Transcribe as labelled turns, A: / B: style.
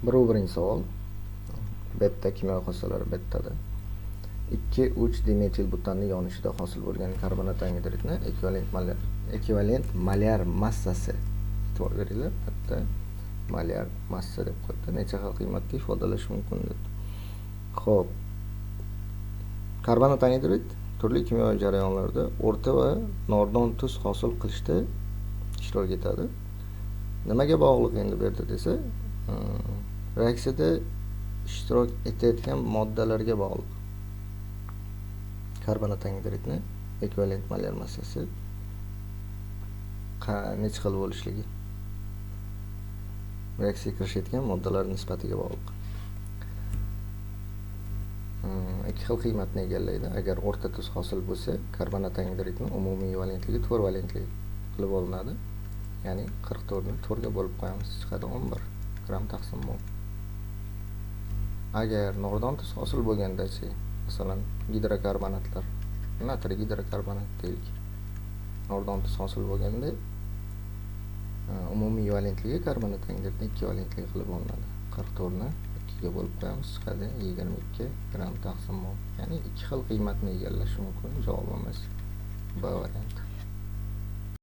A: Birinchi savol. Beta kimyo xosalari betada 2-3 dimetil butanning yonishida hosil bo'lgan karbonat angidridni ekvivalent molyar massasi e'tibor beringlar. Bitta molyar massa deb qo'yibdi. Necha xil qiymatda ifodalash mumkin deb. Xo'p. Karbonat angidrid turli kimyoviy jarayonlarda o'rta va nordon tuz hosil qilishda ishtirok etadi. Nimaga bog'liq endi bu yerda desa, reaksiyada ishtirok etayotgan moddalarga bog'liq. Karbonat angidridni ekvivalent molyar massasi necha xil bo'lishligi reaksiyaga kirishayotgan moddalar nisbatiga bog'liq. Ikki xil qiymatni egallaydi. Agar o'rta tuz hosil bo'lsa, karbonat angidridning umumiy valentligi 4 valentli qilib olinadi. Ya'ni 44 ni 4 ga bo'lib qo'yamiz, chiqadi 11 gram taqsim mol. Agar nordon tuz hosil bo'lganda-chi, masalan, gidrokarbonatlar, natriy gidrokarbonat deylik. Nordon tuz hosil bo'lganda umumiy valentligi karbonat angidridning 2 valentli qilib olinadi. 44 ni 2 ga bo'lib qo'yamiz, chiqadi 22 gram taqsim mol. Ya'ni ikki xil qiymatni egallashi mumkin. Javobimiz B varianti.